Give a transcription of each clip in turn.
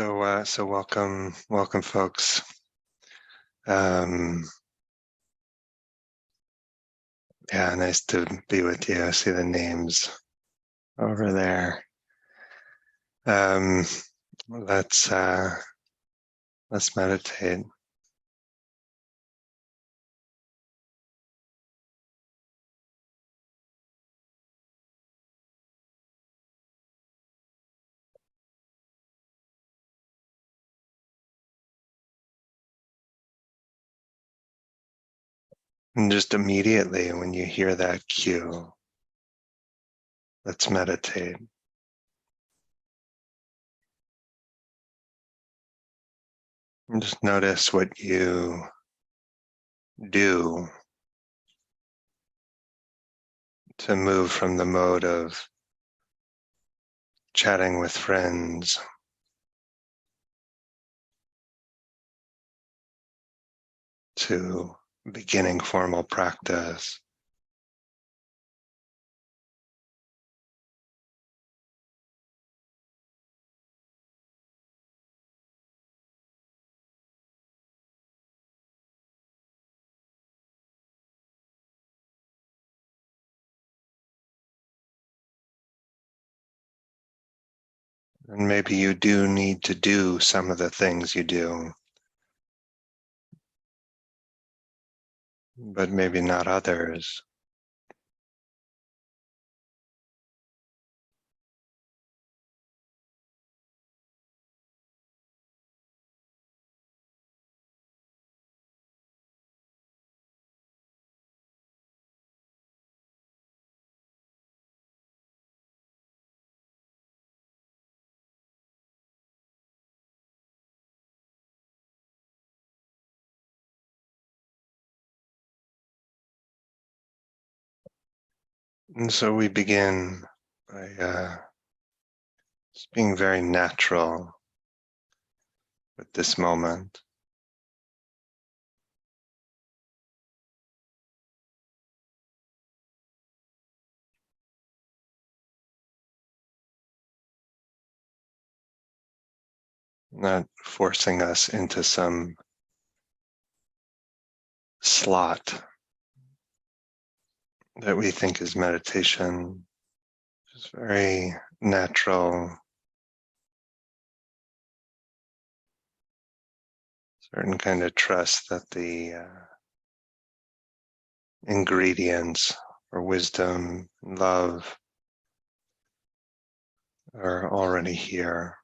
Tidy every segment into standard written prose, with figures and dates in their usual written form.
So welcome, folks. Um, yeah, nice to be with you. I see the names over there. Um, let's uh, let's meditate. And just immediately when you hear that cue, let's meditate. And just notice what you do to move from the mode of chatting with friends to beginning formal practice. And maybe you do need to do some of the things you do, but maybe not others. And so we begin by just being very natural with this moment. Not forcing us into some slot that we think is meditation. Just very natural, certain kind of trust that the ingredients for wisdom, love are already here.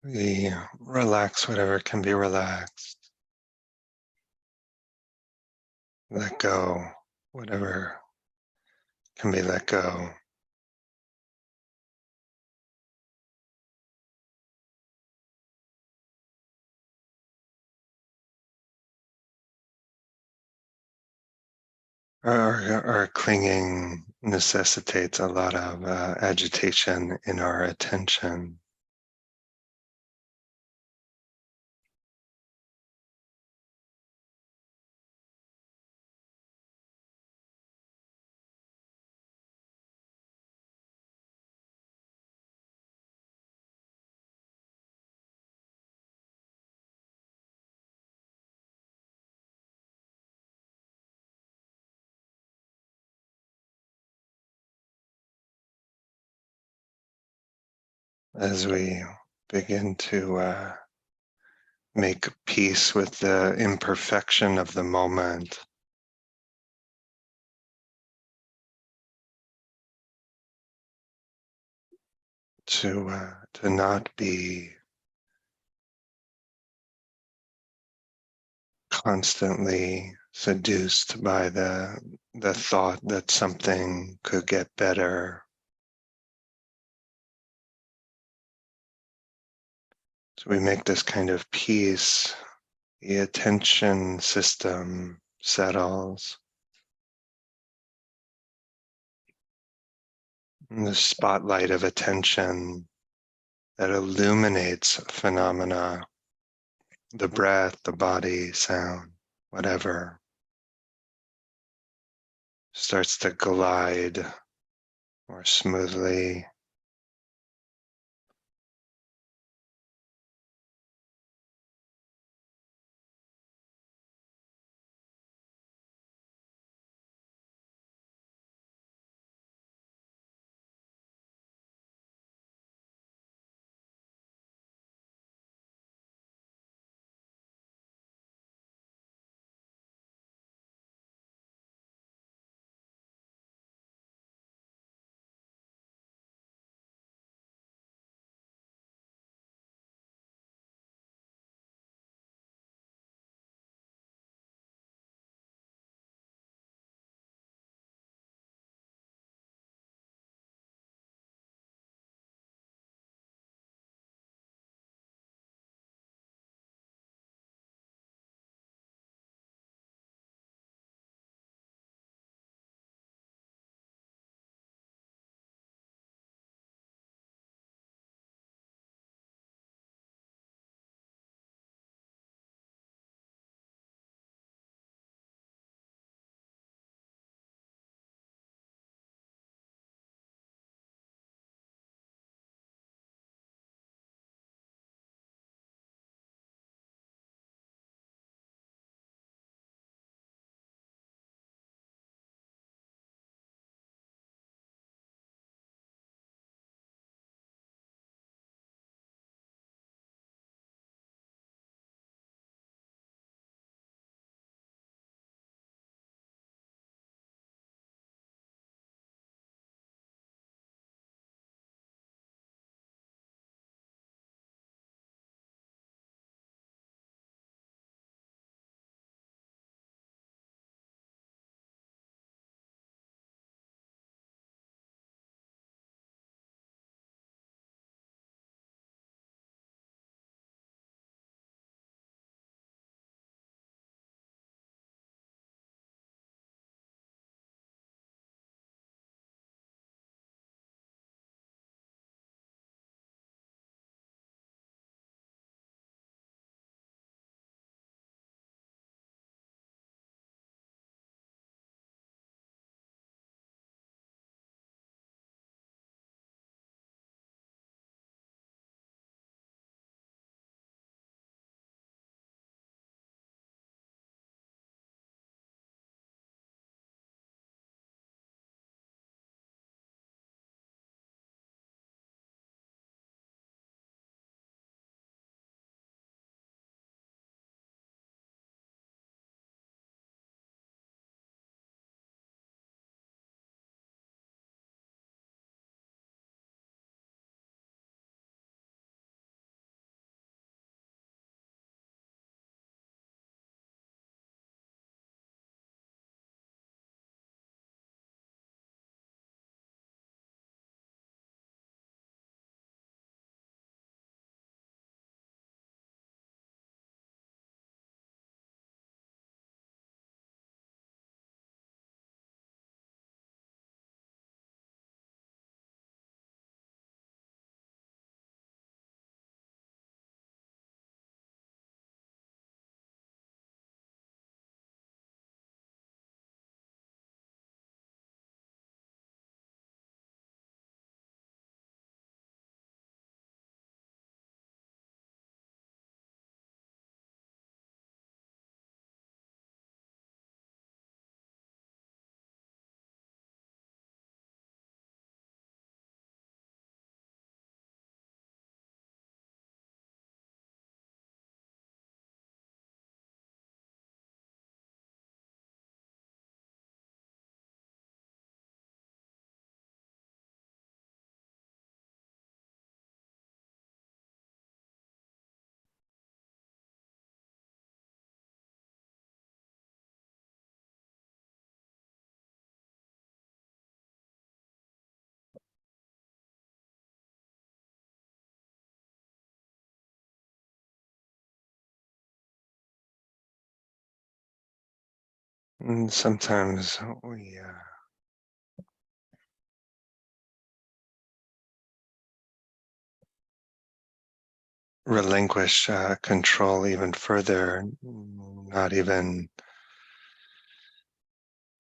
We relax whatever can be relaxed, let go whatever can be let go. Our clinging necessitates a lot of agitation in our attention. As we begin to make peace with the imperfection of the moment, to not be constantly seduced by the thought that something could get better. So we make this kind of peace, the attention system settles, and the spotlight of attention that illuminates phenomena, the breath, the body, sound, whatever, starts to glide more smoothly. And sometimes we relinquish control even further, not even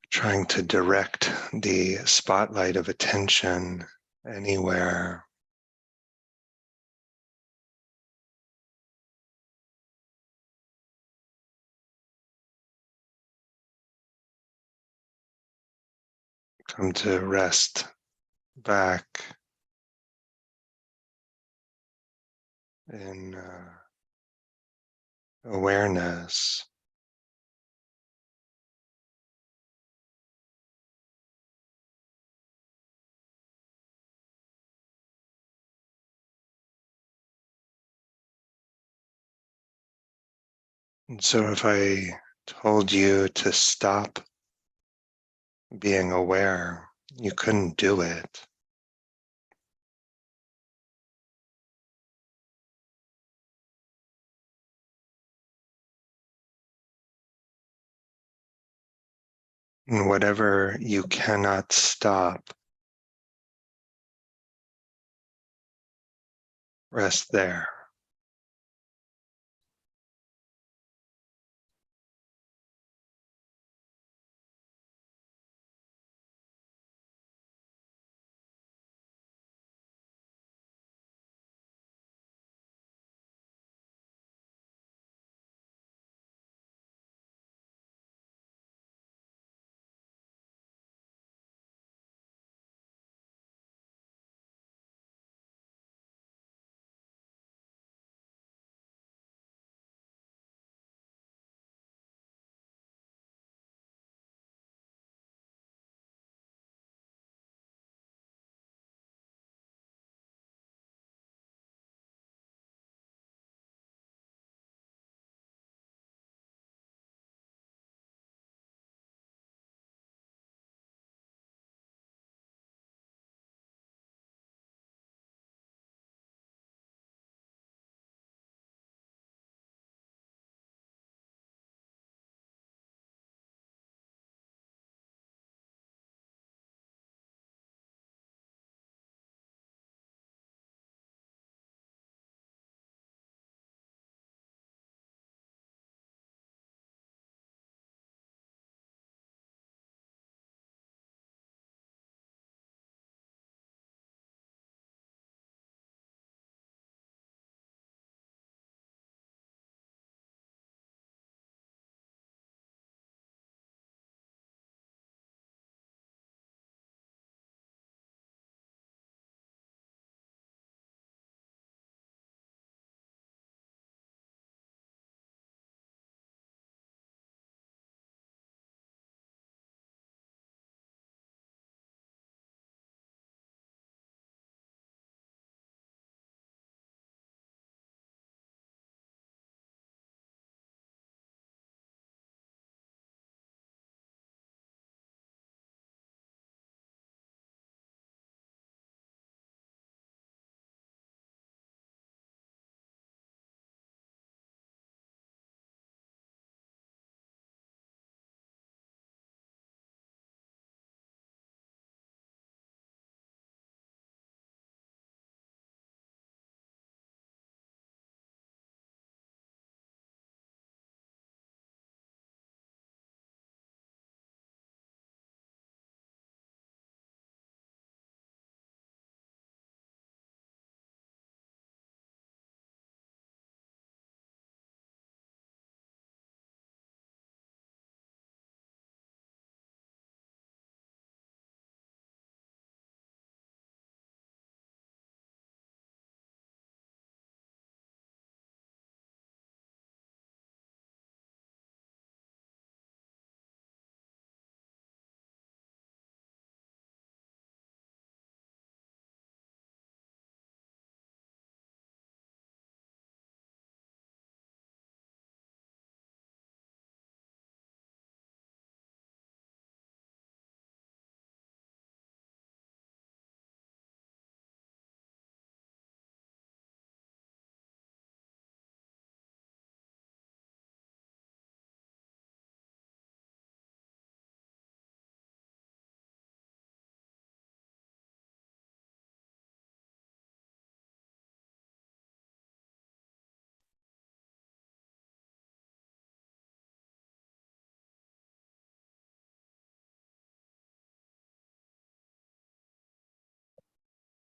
trying to direct the spotlight of attention anywhere. Come to rest back in awareness. And so if I told you to stop being aware, you couldn't do it. And whatever you cannot stop, rest there.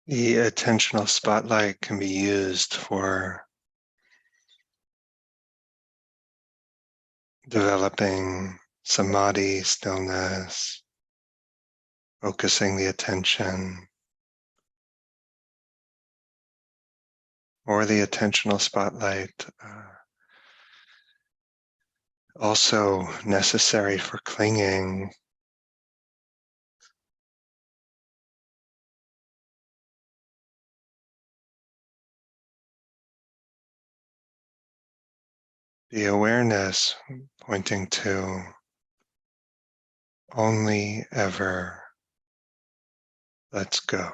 The attentional spotlight can be used for developing samadhi, stillness, focusing the attention, or the attentional spotlight also necessary for clinging. The awareness pointing to only ever let's go.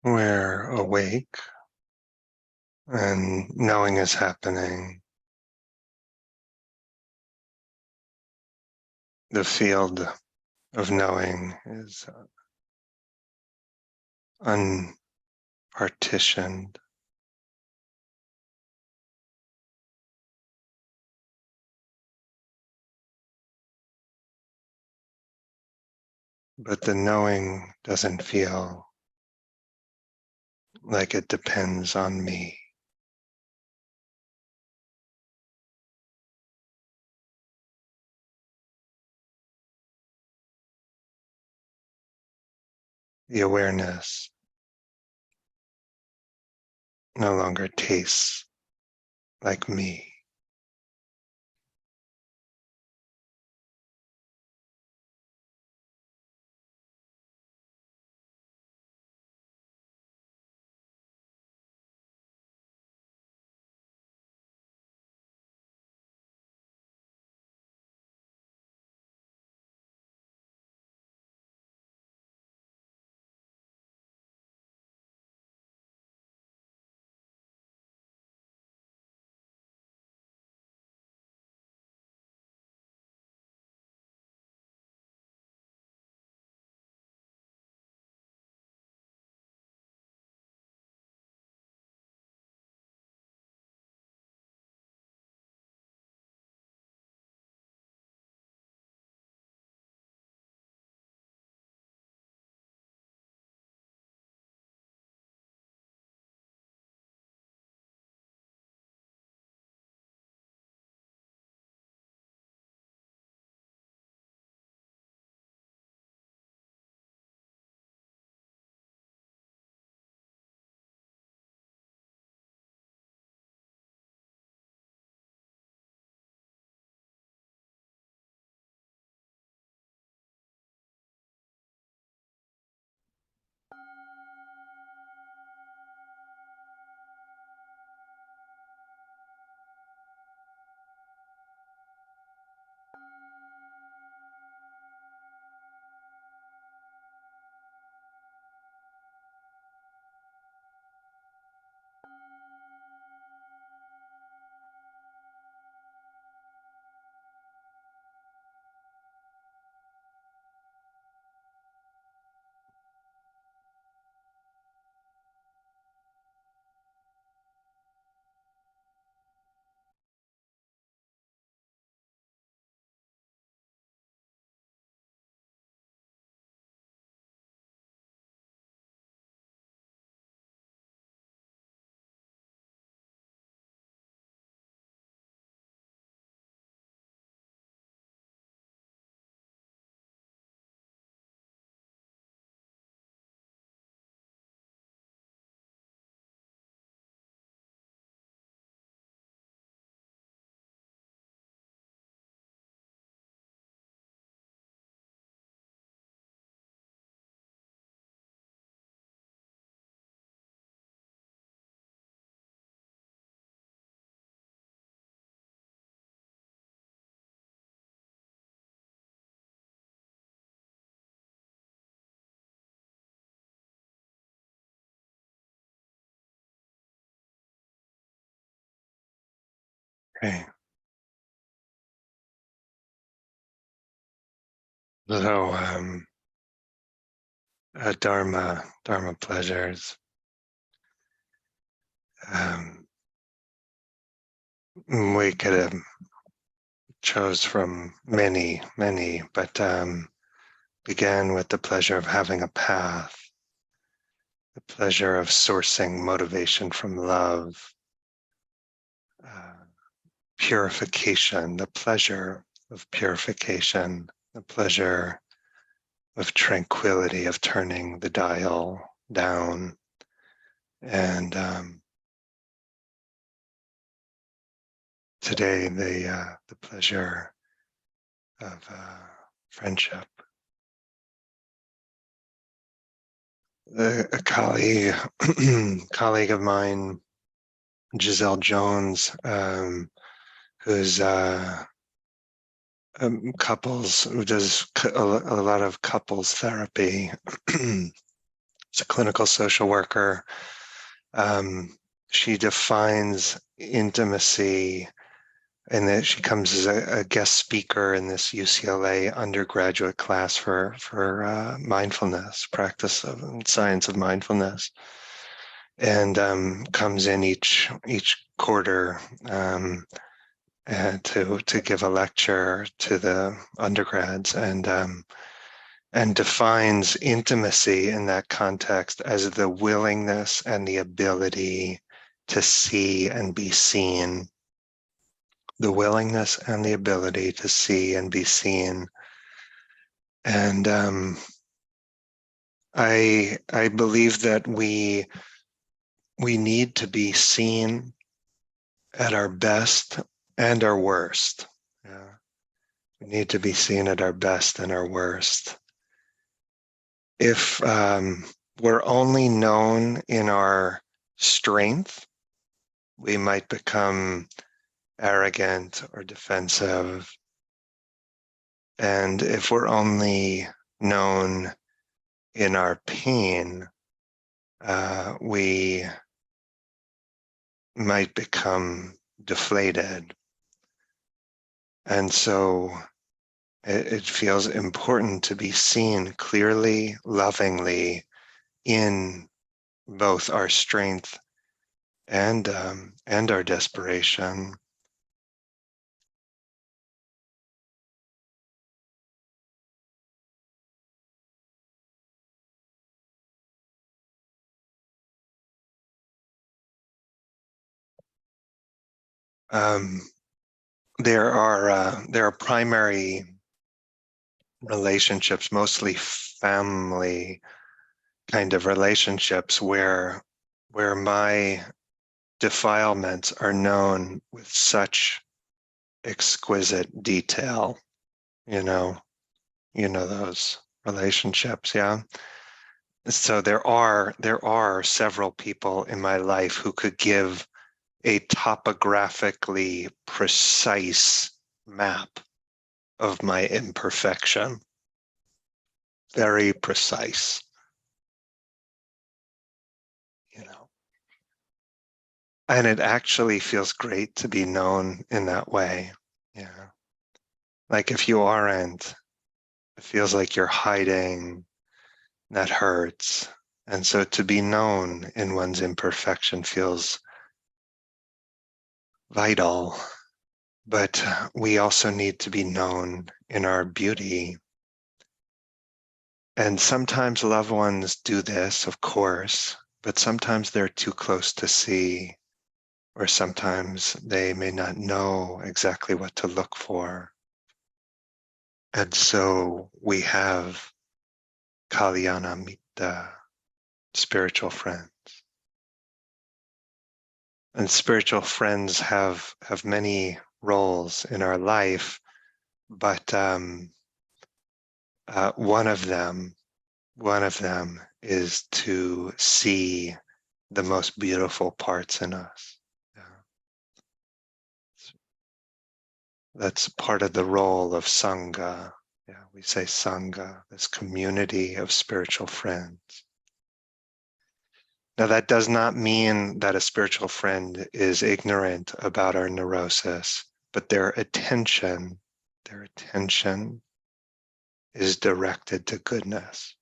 we're awake and knowing is happening. The field of knowing is unpartitioned. But the knowing doesn't feel like it depends on me. The awareness no longer tastes like me. Okay. So, Dharma pleasures. Um, we could have chose from many, but began with the pleasure of having a path, the pleasure of sourcing motivation from love, uh, purification, the pleasure of purification, the pleasure of tranquility, of turning the dial down, and today the pleasure of friendship. A colleague of mine, Giselle Jones, who's couples, who does a lot of couples therapy, As a clinical social worker, she defines intimacy, and that she comes as a guest speaker in this UCLA undergraduate class for mindfulness, practice of science of mindfulness, and comes in each quarter and to give a lecture to the undergrads, and defines intimacy in that context as the willingness and the ability to see and be seen. The willingness and the ability to see and be seen. And I believe that we need to be seen at our best and our worst. Yeah. We need to be seen at our best and our worst. If we're only known in our strength, we might become arrogant or defensive. And if we're only known in our pain, we might become deflated. And so it feels important to be seen clearly, lovingly, in both our strength and our desperation. There are primary relationships, mostly family kind of relationships, where my defilements are known with such exquisite detail. You know those relationships, yeah. So there are several people in my life who could give a topographically precise map of my imperfection. Very precise. And it actually feels great to be known in that way. Yeah. Like if you aren't, it feels like you're hiding. That hurts. And so to be known in one's imperfection feels vital. But we also need to be known in our beauty. And sometimes loved ones do this, of course, but sometimes they're too close to see, or sometimes they may not know exactly what to look for. And so we have Kalyana Mitta, spiritual friends. And spiritual friends have many roles in our life, but one of them is to see the most beautiful parts in us. Yeah. That's part of the role of Sangha. Yeah, we say Sangha, this community of spiritual friends. Now, that does not mean that a spiritual friend is ignorant about our neurosis, but their attention is directed to goodness.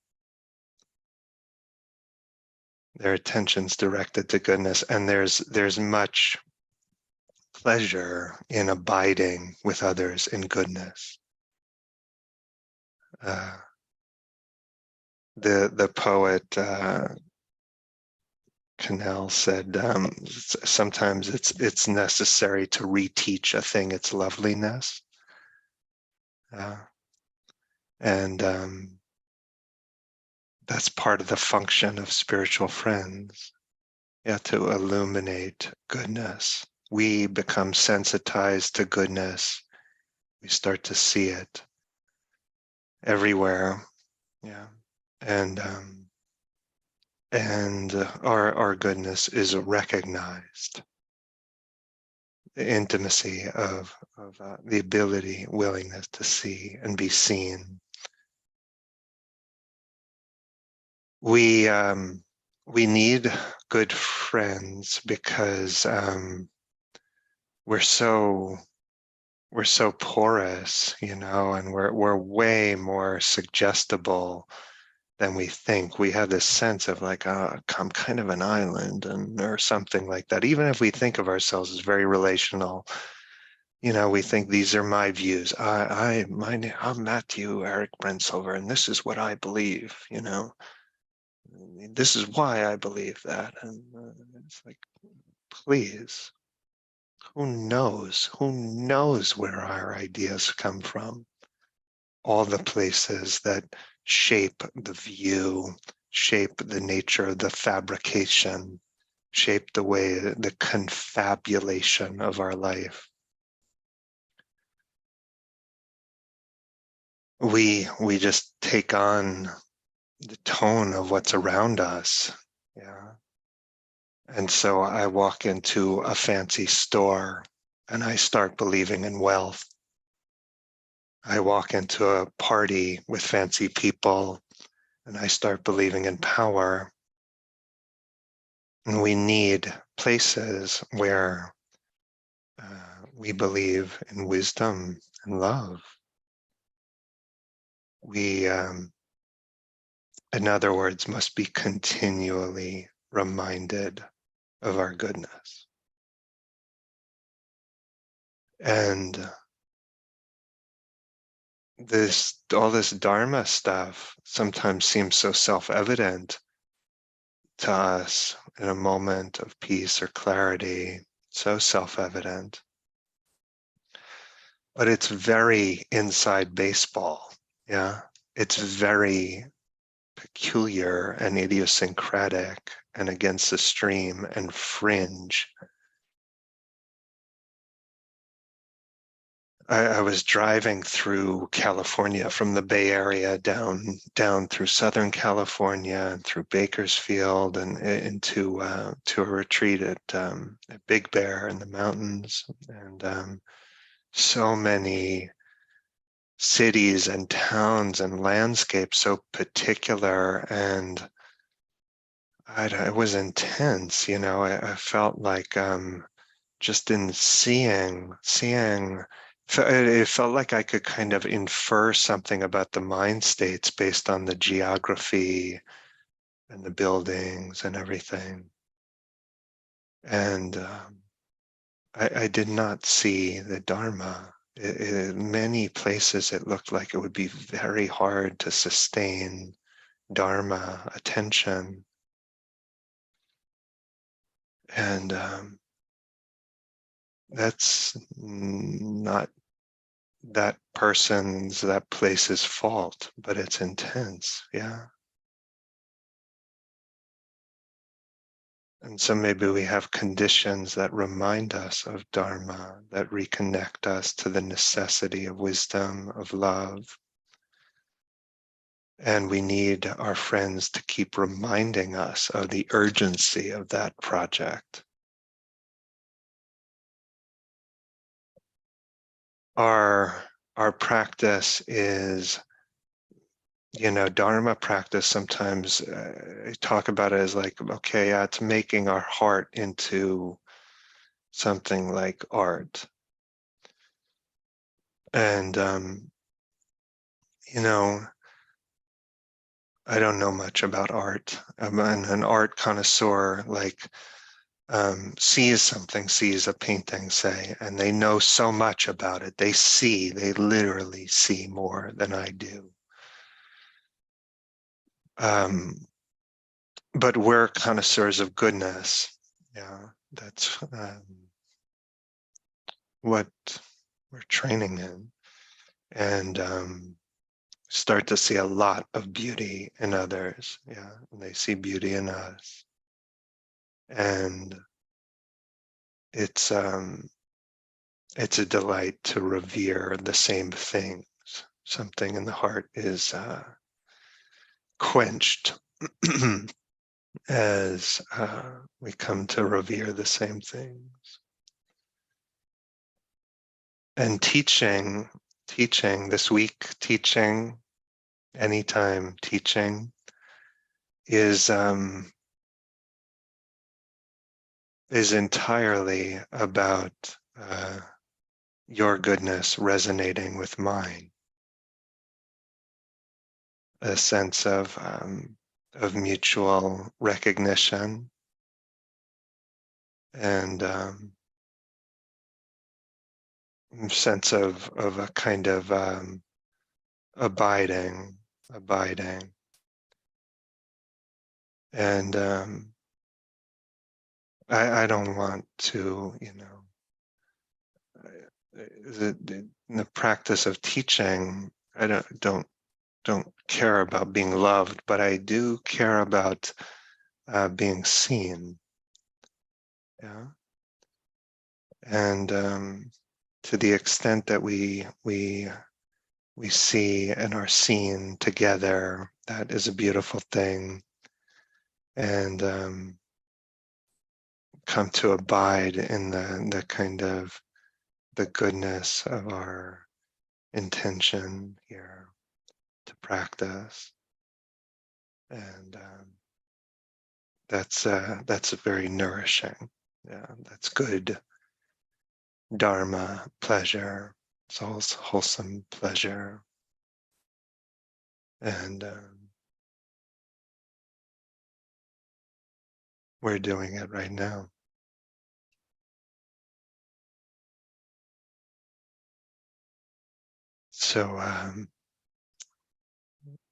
Their attention's directed to goodness, and there's much pleasure in abiding with others in goodness. The poet Cannell said, sometimes it's necessary to reteach a thing its loveliness. And that's part of the function of spiritual friends. Yeah, to illuminate goodness. We become sensitized to goodness. We start to see it everywhere. Yeah. And our goodness is recognized. The intimacy of the ability, willingness to see and be seen. we need good friends because we're so porous, and we're way more suggestible than we think. We have this sense of like, I'm kind of an island, or something like that. Even if we think of ourselves as very relational, we think these are my views. I'm Matthew Eric Brensilver, and this is what I believe. This is why I believe that. And it's like, please, who knows? Who knows where our ideas come from? All the places that shape the view, shape the nature of the fabrication, shape the way, the confabulation of our life. We just take on the tone of what's around us. Yeah. And so I walk into a fancy store and I start believing in wealth. I walk into a party with fancy people and I start believing in power. And we need places where we believe in wisdom and love. We, in other words, must be continually reminded of our goodness. And all this Dharma stuff sometimes seems so self-evident to us in a moment of peace or clarity, so self-evident. But it's very inside baseball, yeah? It's very peculiar and idiosyncratic and against the stream and fringe. I was driving through California from the Bay Area down through Southern California and through Bakersfield and into to a retreat at Big Bear in the mountains, and so many cities and towns and landscapes so particular, and it was intense. I felt like just in seeing, it felt like I could kind of infer something about the mind states based on the geography and the buildings and everything. And I did not see the Dharma. In many places, it looked like it would be very hard to sustain Dharma attention. And that's not that place's fault, but it's intense, yeah. And so maybe we have conditions that remind us of Dharma, that reconnect us to the necessity of wisdom, of love. And we need our friends to keep reminding us of the urgency of that project. Our practice is, Dharma practice sometimes I talk about it as like, okay, it's making our heart into something like art. And, I don't know much about art. I'm an art connoisseur, like sees a painting, say, and they know so much about it. They literally see more than I do. But we're connoisseurs of goodness. Yeah, that's what we're training in. And start to see a lot of beauty in others. Yeah, and they see beauty in us. And it's a delight to revere the same things. Something in the heart is quenched as we come to revere the same things. And teaching this week, teaching, anytime teaching, is entirely about your goodness resonating with mine, a sense of mutual recognition and sense of a kind of abiding, and I don't want to, in the practice of teaching, I don't care about being loved, but I do care about being seen. Yeah, and to the extent that we see and are seen together, that is a beautiful thing, and come to abide in the kind of the goodness of our intention here to practice, and that's very nourishing. Yeah, that's good Dharma pleasure. It's all wholesome pleasure, and we're doing it right now. So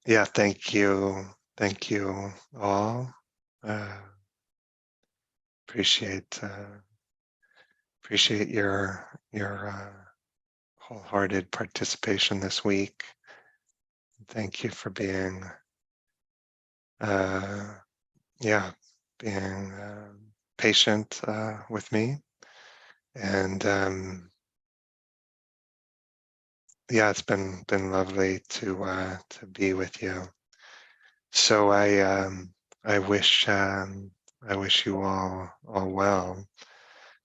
yeah, thank you all. Uh, appreciate your wholehearted participation this week. Thank you for being being patient with me, and yeah, it's been lovely to be with you. So I wish you all well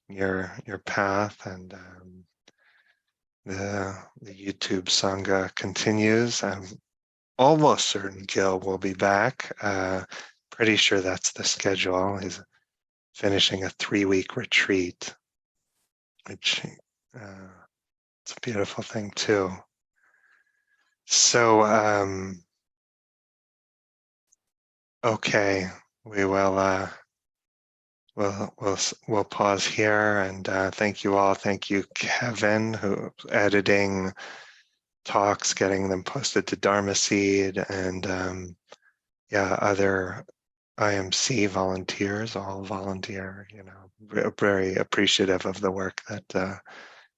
in your path, and the YouTube Sangha continues. I'm almost certain Gil will be back. Pretty sure that's the schedule. He's finishing a 3-week retreat, which it's a beautiful thing too. So okay, we will we'll pause here, and thank you all. Thank you, Kevin, who editing talks, getting them posted to Dharma Seed, and yeah, other IMC volunteers, all volunteer. Very appreciative of the work that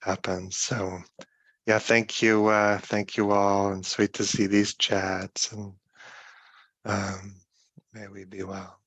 happens. So yeah, thank you all, and sweet to see these chats, and may we be well.